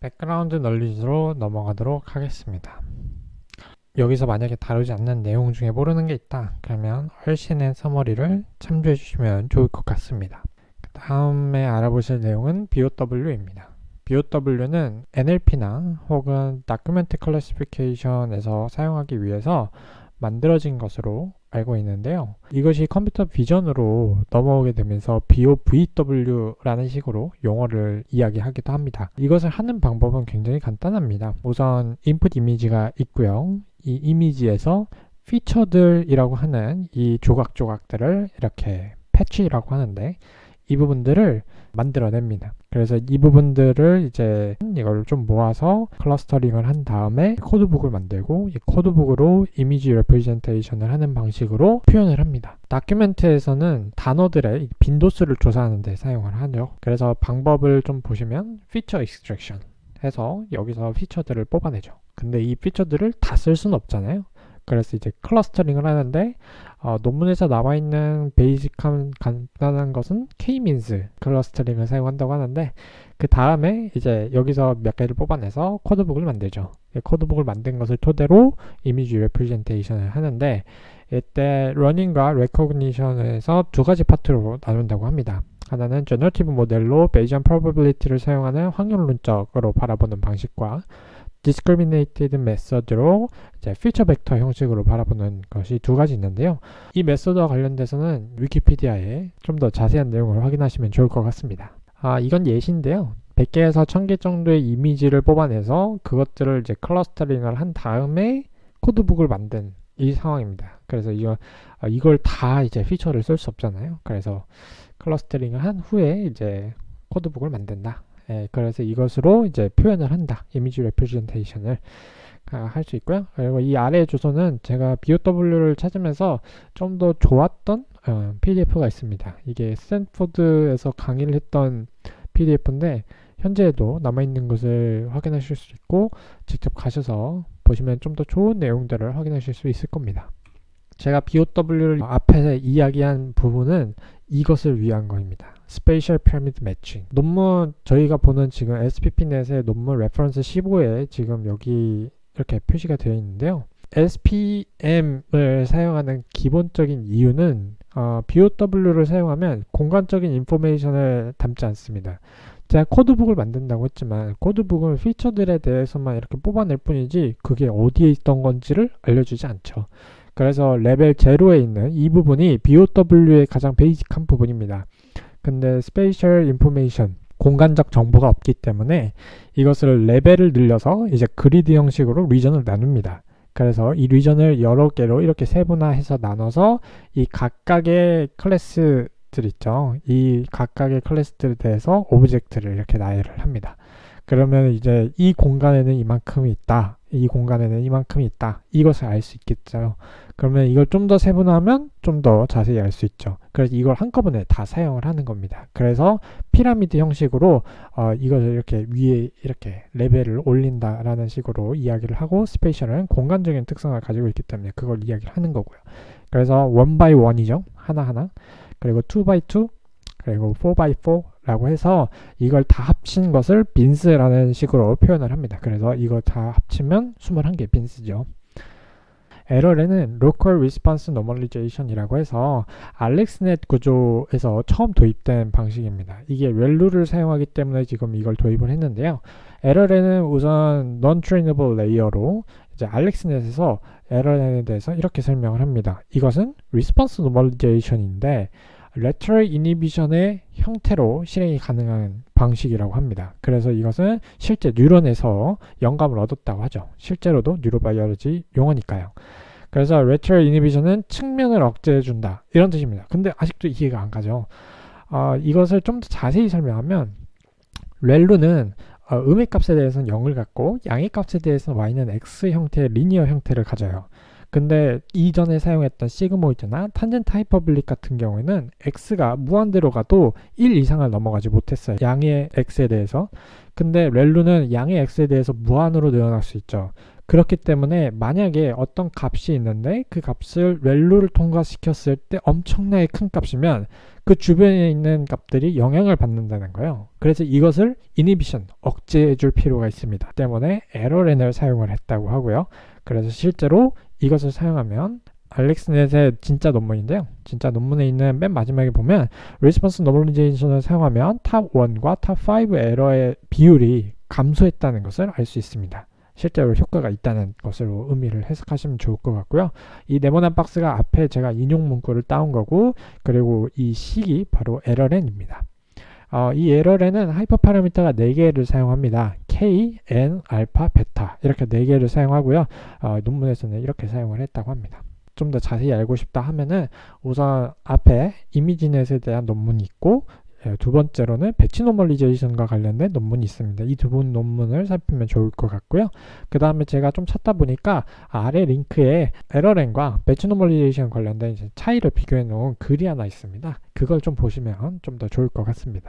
백그라운드 널리지로 넘어가도록 하겠습니다. 여기서 만약에 다루지 않는 내용 중에 모르는 게 있다 그러면 훨씬의 서머리를 참조해 주시면 좋을 것 같습니다. 그 다음에 알아보실 내용은 BOW입니다. BOW는 NLP나 혹은 Document Classification에서 사용하기 위해서 만들어진 것으로 알고 있는데요. 이것이 컴퓨터 비전으로 넘어오게 되면서 BOVW라는 식으로 용어를 이야기하기도 합니다. 이것을 하는 방법은 굉장히 간단합니다. 우선 인풋 이미지가 있고요. 이 이미지에서 피처들이라고 하는 이 조각들을 이렇게 패치라고 하는데 이 부분들을 만들어냅니다. 그래서 이 부분들을 이제 이걸 좀 모아서 클러스터링을 한 다음에 코드북을 만들고 이 코드북으로 이미지 레프레젠테이션을 하는 방식으로 표현을 합니다. 다큐멘트에서는 단어들의 빈도수를 조사하는 데 사용을 하죠. 그래서 방법을 좀 보시면 피처 익스트랙션 해서 여기서 피처들을 뽑아내죠. 근데 이 피처들을 다 쓸 수는 없잖아요. 그래서 이제 클러스터링을 하는데 논문에서 나와있는 베이직한 간단한 것은 K-means 클러스터링을 사용한다고 하는데 그 다음에 이제 여기서 몇 개를 뽑아내서 코드북을 만들죠. 코드북을 만든 것을 토대로 이미지 레프레젠테이션을 하는데 이때 러닝과 레코그니션에서 두 가지 파트로 나눈다고 합니다. 하나는 제너러티브 모델로 베이지안 프로버빌리티를 사용하는 확률론적으로 바라보는 방식과 discriminated method로 이제 피처 벡터 형식으로 바라보는 것이 두 가지 있는데요. 이 메소드와 관련돼서는 위키피디아에 좀 더 자세한 내용을 확인하시면 좋을 것 같습니다. 이건 예시인데요. 100개에서 1000개 정도의 이미지를 뽑아내서 그것들을 이제 클러스터링을 한 다음에 코드북을 만든 이 상황입니다. 그래서 이걸 다 이제 피처를 쓸 수 없잖아요. 그래서 클러스터링을 한 후에 이제 코드북을 만든다. 그래서 이것으로 이제 표현을 한다. 이미지 레프레젠테이션을 할 수 있고요. 그리고 이 아래 주소는 제가 BOW를 찾으면서 좀 더 좋았던 PDF가 있습니다. 이게 스탠포드에서 강의를 했던 PDF인데 현재에도 남아있는 것을 확인하실 수 있고 직접 가셔서 보시면 좀 더 좋은 내용들을 확인하실 수 있을 겁니다. 제가 BOW를 앞에서 이야기한 부분은 이것을 위한 거입니다. Spatial Pyramid Matching. 논문 저희가 보는 지금 SPP넷의 논문 레퍼런스 15에 지금 여기 이렇게 표시가 되어 있는데요. SPM을 사용하는 기본적인 이유는 BOW를 사용하면 공간적인 인포메이션을 담지 않습니다. 제가 코드북을 만든다고 했지만 코드북은 피처들에 대해서만 이렇게 뽑아낼 뿐이지 그게 어디에 있던 건지를 알려주지 않죠. 그래서 레벨 0에 있는 이 부분이 BOW의 가장 베이직한 부분입니다. 근데 스페이셜 인포메이션, 공간적 정보가 없기 때문에 이것을 레벨을 늘려서 이제 그리드 형식으로 리전을 나눕니다. 그래서 이 리전을 여러 개로 이렇게 세분화해서 나눠서 이 각각의 클래스들 있죠. 이 각각의 클래스들에 대해서 오브젝트를 이렇게 나열을 합니다. 그러면 이제 이 공간에는 이만큼이 있다. 이 공간에는 이만큼이 있다. 이것을 알 수 있겠죠. 그러면 이걸 좀 더 세분화하면 좀 더 자세히 알 수 있죠. 그래서 이걸 한꺼번에 다 사용을 하는 겁니다. 그래서 피라미드 형식으로 이것을 이렇게 위에 이렇게 레벨을 올린다라는 식으로 이야기를 하고 스페이셜은 공간적인 특성을 가지고 있기 때문에 그걸 이야기를 하는 거고요. 그래서 1x1이죠. 하나하나. 그리고 2x2 그리고 4x4 라고 해서 이걸 다 합친 것을 빈스라는 식으로 표현을 합니다. 그래서 이거 다 합치면 21개 빈스죠. 에러에는 Local Response Normalization 이라고 해서 알렉스넷 구조에서 처음 도입된 방식입니다. 이게 렐루를 사용하기 때문에 지금 이걸 도입을 했는데요. 에러에는 우선 Non-Trainable Layer로 이제 알렉스넷에서 에러에 대해서 이렇게 설명을 합니다. 이것은 Response Normalization인데 Lateral Inhibition의 형태로 실행이 가능한 방식이라고 합니다. 그래서 이것은 실제 뉴런에서 영감을 얻었다고 하죠. 실제로도 뉴로바이올로지 용어니까요. 그래서 Lateral Inhibition은 측면을 억제해준다 이런 뜻입니다. 근데 아직도 이해가 안 가죠. 이것을 좀 더 자세히 설명하면 렐루는 음의 값에 대해서는 0을 갖고 양의 값에 대해서는 y는 x 형태의 리니어 형태를 가져요. 근데 이전에 사용했던 시그모이드나 탄젠트 하이퍼블릭 같은 경우에는 x가 무한대로 가도 1 이상을 넘어가지 못했어요. 양의 x에 대해서. 근데 렐루는 양의 x에 대해서 무한으로 늘어날 수 있죠. 그렇기 때문에 만약에 어떤 값이 있는데 그 값을 렐로를 통과시켰을 때 엄청나게 큰 값이면 그 주변에 있는 값들이 영향을 받는다는 거예요. 그래서 이것을 이니비션, 억제해 줄 필요가 있습니다. 때문에 에러렌을 사용을 했다고 하고요. 그래서 실제로 이것을 사용하면 알렉스넷의 진짜 논문인데요. 진짜 논문에 있는 맨 마지막에 보면 리스폰스 노멀리제이션을 사용하면 탑 1과 탑 5 에러의 비율이 감소했다는 것을 알 수 있습니다. 실제로 효과가 있다는 것으로 의미를 해석하시면 좋을 것 같고요. 이 네모난 박스가 앞에 제가 인용 문구를 따온 거고, 그리고 이 식이 바로 에러렌입니다. 이 에러렌은 하이퍼 파라미터가 4개를 사용합니다. K, N, 알파, 베타 이렇게 4개를 사용하고요. 논문에서는 이렇게 사용을 했다고 합니다. 좀 더 자세히 알고 싶다 하면은 우선 앞에 이미지넷에 대한 논문이 있고, 두 번째로는 배치 노멀리제이션과 관련된 논문이 있습니다. 이 두 분 논문을 살피면 좋을 것 같고요. 그 다음에 제가 좀 찾다 보니까 아래 링크에 에러렌과 배치 노멀리제이션 관련된 차이를 비교해 놓은 글이 하나 있습니다. 그걸 좀 보시면 좀 더 좋을 것 같습니다.